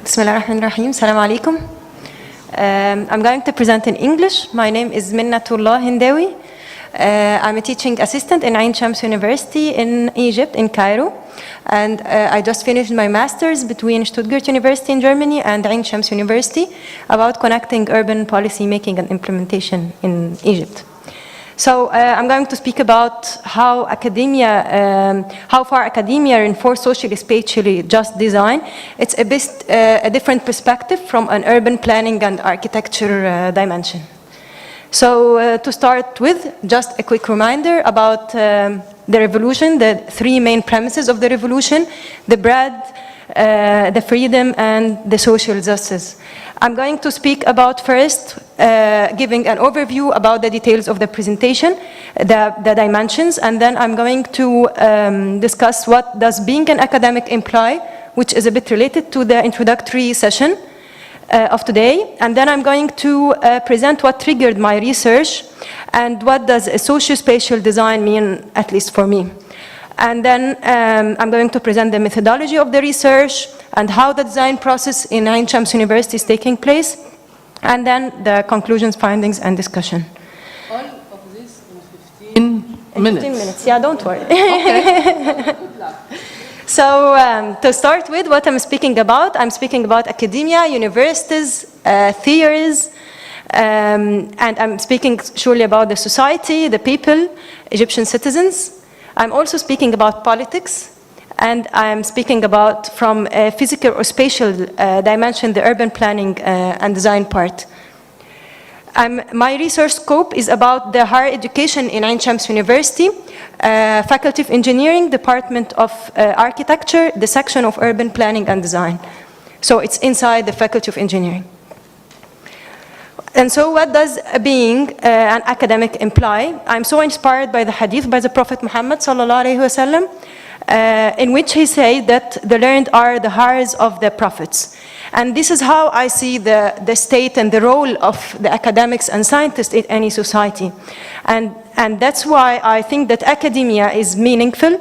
Bismillahirrahmanirrahim. Assalamu alaikum. I'm going to present in English. My name is MennatuAllah Hendaway. I'm a teaching assistant in Ain Shams University in Egypt, in Cairo. And I just finished my master's between Stuttgart University in Germany and Ain Shams University about connecting urban policy making and implementation in Egypt. So I'm going to speak about how far academia reinforces socially spatially just design. It's a different perspective from an urban planning and architecture dimension. So to start with, just a quick reminder about the revolution, the three main premises of the revolution: the bread, the freedom, and the social justice. I'm going to speak about first, giving an overview about the details of the presentation, the dimensions, and then I'm going to discuss what does being an academic imply, which is a bit related to the introductory session of today. And then I'm going to present what triggered my research and what does a socio-spatial design mean, at least for me. And then I'm going to present the methodology of the research and how the design process in Ain Shams University is taking place, and then the conclusions, findings, and discussion. All of this in 15 minutes? 15 minutes, yeah, don't worry. Okay. Good luck. So to start with, what I'm speaking about academia, universities, theories, and I'm speaking surely about the society, the people, Egyptian citizens. I'm also speaking about politics, and I'm speaking about, from a physical or spatial dimension, the urban planning and design part. My research scope is about the higher education in Ain Shams University, Faculty of Engineering, Department of Architecture, the section of Urban Planning and Design. So it's inside the Faculty of Engineering. And so what does being an academic imply? I'm so inspired by the hadith by the Prophet Muhammad sallallahu alaihi wasallam, in which he said that the learned are the heirs of the prophets. And this is how I see the state and the role of the academics and scientists in any society. And that's why I think that academia is meaningful.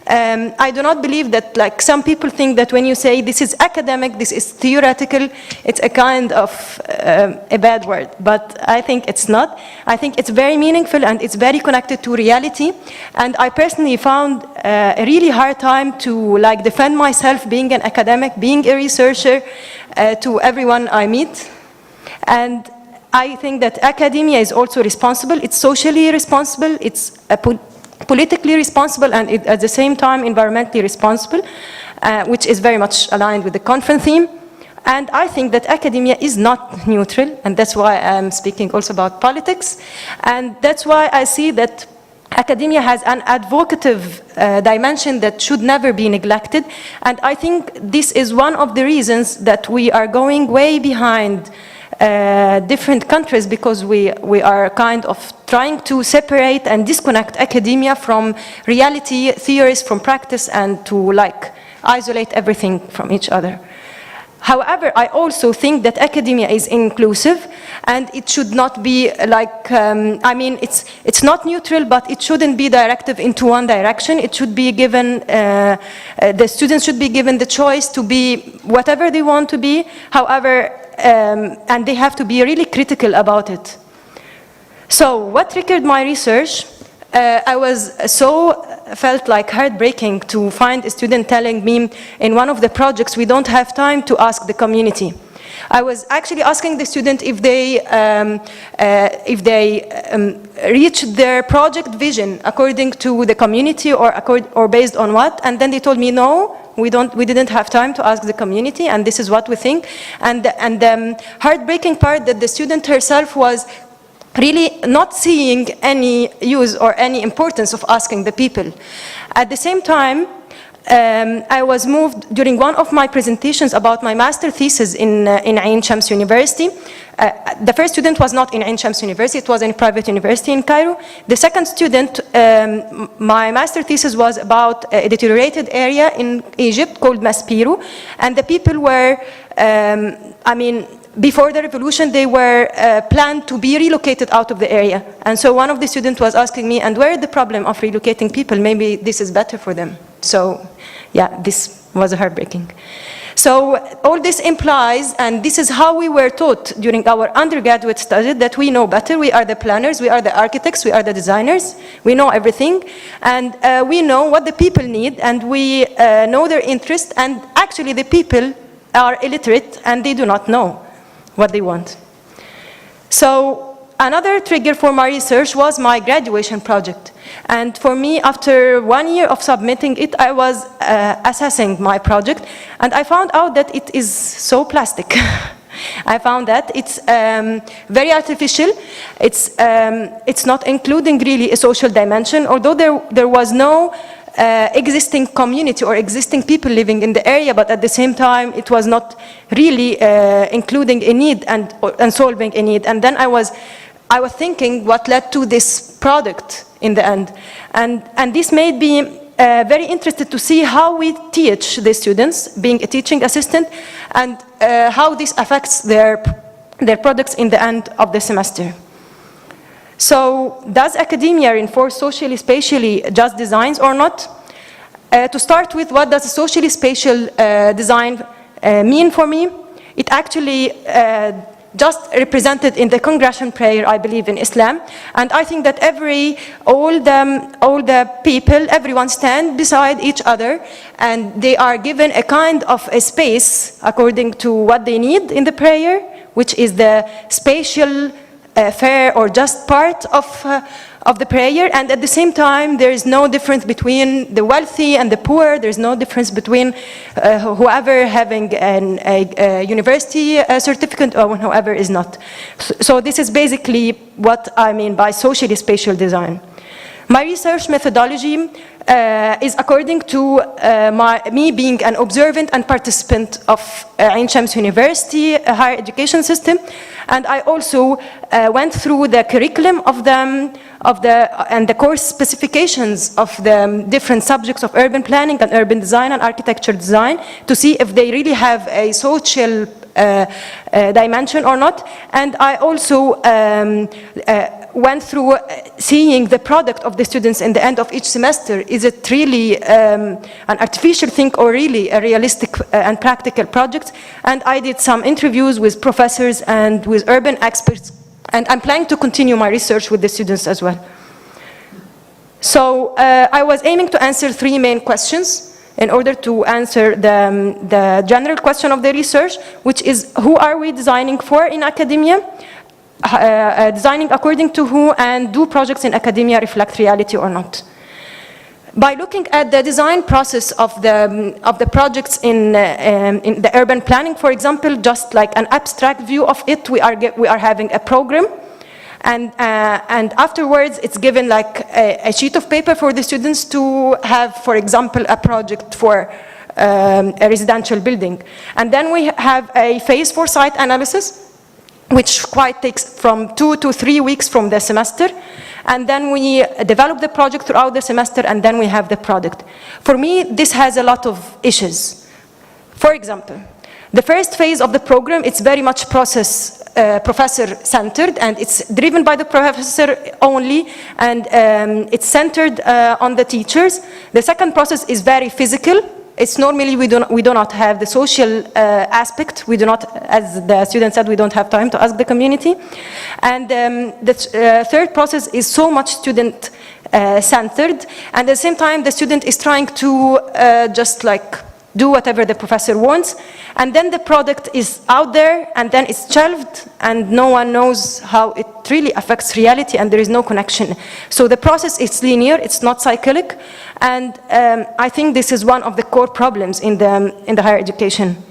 I do not believe that, like some people think that when you say this is academic, this is theoretical, it's a kind of a bad word. But I think it's not. I think it's very meaningful and it's very connected to reality. And I personally found a really hard time to defend myself being an academic, being a researcher, to everyone I meet. And I think that academia is also responsible. It's socially responsible. It's politically responsible, and at the same time environmentally responsible, which is very much aligned with the conference theme. And I think that academia is not neutral, and that's why I'm speaking also about politics. And that's why I see that academia has an advocative dimension that should never be neglected. And I think this is one of the reasons that we are going way behind different countries, because we are kind of trying to separate and disconnect academia from reality, theories from practice, and to isolate everything from each other. However, I also think that academia is inclusive, and it should not be it's not neutral, but it shouldn't be directive into one direction. It should be given, the students should be given the choice to be whatever they want to be. However, and they have to be really critical about it. So what triggered my research? I felt like heartbreaking to find a student telling me in one of the projects, we don't have time to ask the community. I was actually asking the student if they reached their project vision according to the community or based on what, and then they told me no. We didn't have time to ask the community, and this is what we think. And the heartbreaking part that the student herself was really not seeing any use or any importance of asking the people. At the same time, I was moved during one of my presentations about my master thesis in Ain Shams University. The first student was not in Ain Shams University, it was in a private university in Cairo. The second student, my master thesis was about a deteriorated area in Egypt called Maspiru, and the people were, before the revolution, they were planned to be relocated out of the area. And so one of the students was asking me, and where is the problem of relocating people? Maybe this is better for them. So yeah, this was heartbreaking. So all this implies, and this is how we were taught during our undergraduate study, that we know better. We are the planners, we are the architects, we are the designers. We know everything, and we know what the people need, and we know their interest, and actually the people are illiterate, and they do not know what they want. So another trigger for my research was my graduation project. And for me, after 1 year of submitting it, I was assessing my project, and I found out that it is so plastic. I found that it's very artificial. It's not including really a social dimension, although there was no existing community or existing people living in the area, but at the same time, it was not really including a need and solving a need. And then I was thinking what led to this product in the end. And this made me very interested to see how we teach the students, being a teaching assistant, and how this affects their products in the end of the semester. So, does academia reinforce socially spatially just designs or not? To start with, what does a socially spatial design mean for me? It actually just represented in the congregation prayer, I believe, in Islam. And I think that all the people, everyone stand beside each other, and they are given a kind of a space according to what they need in the prayer, which is the spatial fair or just part of the prayer. And at the same time, there is no difference between the wealthy and the poor. There is no difference between whoever having a university certificate or whoever is not. So this is basically what I mean by socially spatial design. My research methodology is according to me being an observant and participant of Ain Shams University higher education system, and I also went through the curriculum and the course specifications of the different subjects of urban planning and urban design and architecture design to see if they really have a social dimension or not. And I also went through seeing the product of the students in the end of each semester. Is it really an artificial thing or really a realistic and practical project? And I did some interviews with professors and with urban experts, and I'm planning to continue my research with the students as well. So I was aiming to answer 3 main questions in order to answer the general question of the research, which is, who are we designing for in academia? Designing according to who, and do projects in academia reflect reality or not? By looking at the design process of the projects in the urban planning, for example, just like an abstract view of it, we are having a program, and afterwards it's given like a sheet of paper for the students to have, for example, a project for a residential building, and then we have a phase for site analysis, which quite takes from 2 to 3 weeks from the semester. And then we develop the project throughout the semester, and then we have the product. For me, this has a lot of issues. For example, the first phase of the program, it's very much professor-centered, and it's driven by the professor only, and it's centered on the teachers. The second process is very physical. It's normally we do not have the social aspect. We do not, as the student said, we don't have time to ask the community. And the third process is so much student centered, and at the same time the student is trying to just like do whatever the professor wants, and then the product is out there, and then it's shelved, and no one knows how it really affects reality, and there is no connection. So the process is linear, it's not cyclic, and I think this is one of the core problems in the higher education.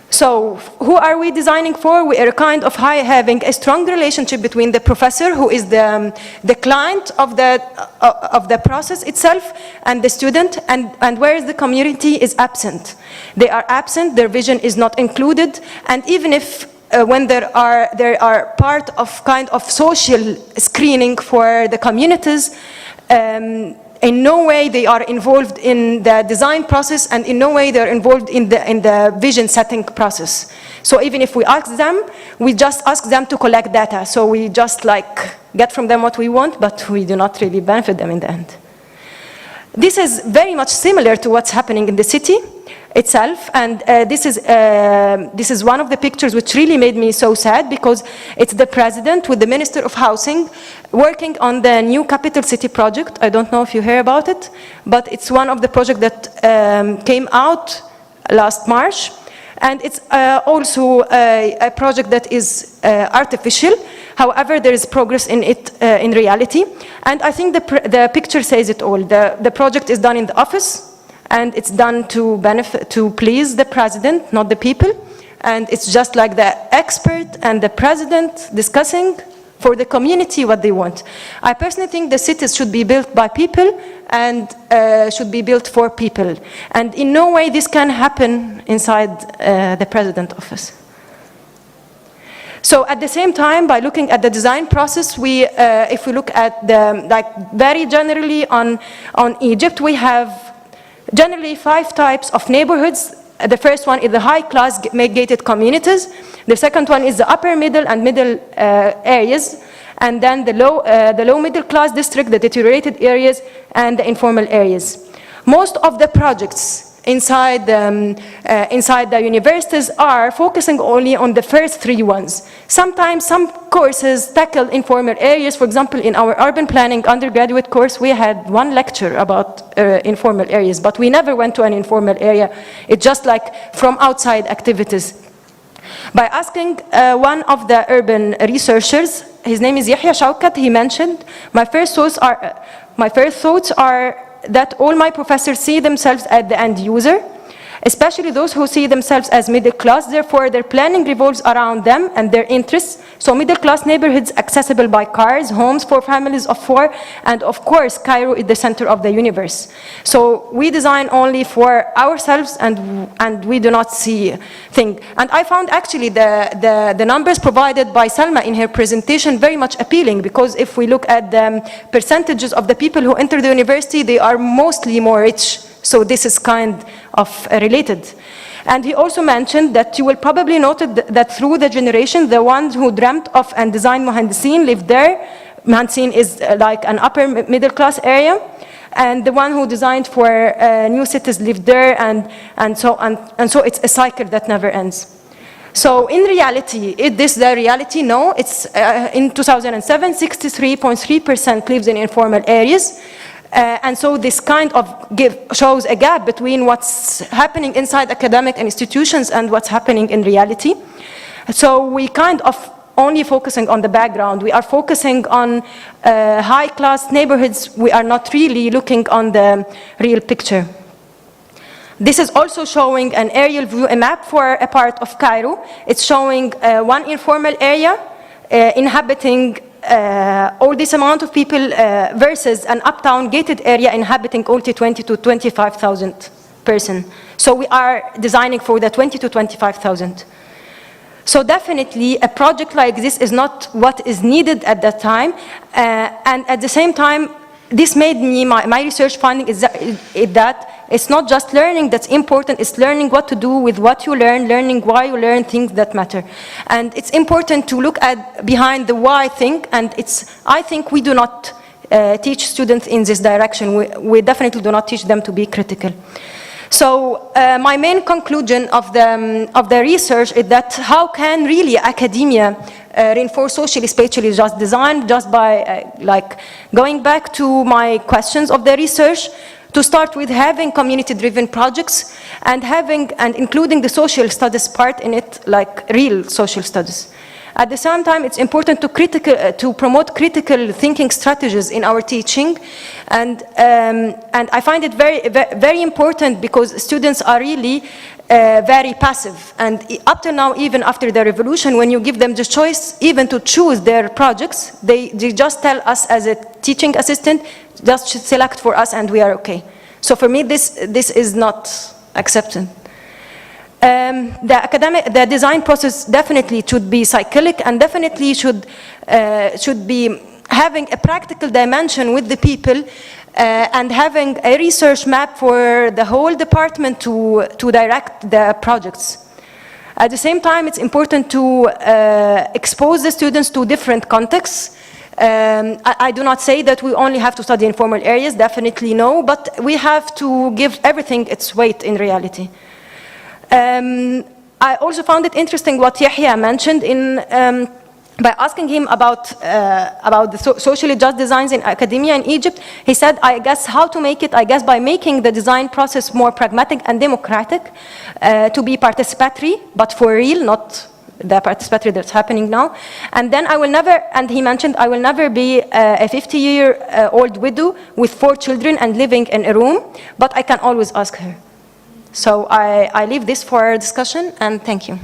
So, who are we designing for? We are kind of having a strong relationship between the professor, who is the client of the process itself, and the student, and whereas the community is absent. They are absent, their vision is not included, and even if when there are part of kind of social screening for the communities, in no way they are involved in the design process, and in no way they're involved in the vision setting process. So even if we ask them, we just ask them to collect data. So we just like get from them what we want, but we do not really benefit them in the end. This is very much similar to what's happening in the city itself, and this is one of the pictures which really made me so sad, because it's the president with the Minister of Housing working on the new capital city project. I don't know if you hear about it, but it's one of the projects that came out last March, and it's also a project that is artificial. However, there is progress in it in reality, and I think the picture says it all. The project is done in the office, and it's done to please the president, not the people. And it's just like the expert and the president discussing for the community what they want. I personally think the cities should be built by people and should be built for people. And in no way this can happen inside the president's office. So at the same time, by looking at the design process, if we look at very generally on Egypt, we have generally 5 types of neighborhoods. The first one is the high-class gated communities. The second one is the upper middle and middle areas, and then the low middle class district, the deteriorated areas, and the informal areas. Most of the projects inside the universities are focusing only on the first 3 ones. Sometimes some courses tackle informal areas. For example, in our urban planning undergraduate course, we had 1 lecture about informal areas, but we never went to an informal area. It's just like from outside activities. By asking one of the urban researchers, his name is Yahya Shaukat, he mentioned, my first thoughts are that all my professors see themselves as the end user, especially those who see themselves as middle class. Therefore, their planning revolves around them and their interests. So middle class neighborhoods accessible by cars, homes for families of 4, and of course, Cairo is the center of the universe. So we design only for ourselves, and we do not see things. And I found actually the numbers provided by Salma in her presentation very much appealing, because if we look at the percentages of the people who enter the university, they are mostly more rich. So this is kind of related. And he also mentioned that you will probably note that through the generation, the ones who dreamt of and designed Mohandesin lived there. Mohandesin is like an upper middle class area. And the one who designed for new cities lived there, and so it's a cycle that never ends. So in reality, is this the reality? No, it's in 2007, 63.3% lives in informal areas. And so this kind of shows a gap between what's happening inside academic institutions and what's happening in reality. So we kind of only focusing on the background. We are focusing on high-class neighborhoods. We are not really looking on the real picture. This is also showing an aerial view, a map for a part of Cairo. It's showing 1 informal area inhabiting all this amount of people versus an uptown gated area inhabiting only 20 to 25,000 persons. So we are designing for the 20 to 25,000. So definitely a project like this is not what is needed at that time. And at the same time, this made me, my research finding is that it's not just learning that's important, it's learning what to do with what you learn, learning why you learn things that matter. And it's important to look at behind the why thing, and I think we do not teach students in this direction. We definitely do not teach them to be critical. So my main conclusion of the research is that how can really academia reinforce socially spatially just design, just by like going back to my questions of the research, to start with having community-driven projects and including the social studies part in it, like real social studies. At the same time, it's important to promote critical thinking strategies in our teaching, and I find it very important because students are really very passive, and up to now, even after the revolution, when you give them the choice even to choose their projects, they just tell us as a teaching assistant, just select for us and we are okay. So for me, this is not accepted. The design process definitely should be cyclic and definitely should be having a practical dimension with the people and having a research map for the whole department to direct the projects. At the same time, it's important to expose the students to different contexts. I do not say that we only have to study in formal areas, definitely no, but we have to give everything its weight in reality. I also found it interesting what Yahya mentioned by asking him about the socially just designs in academia in Egypt. He said, I guess how to make it, I guess by making the design process more pragmatic and democratic, to be participatory, but for real, not the participatory that's happening now. And then I will never, and he mentioned, I will never be a 50-year-old widow with 4 children and living in a room, but I can always ask her. So I leave this for discussion, and thank you.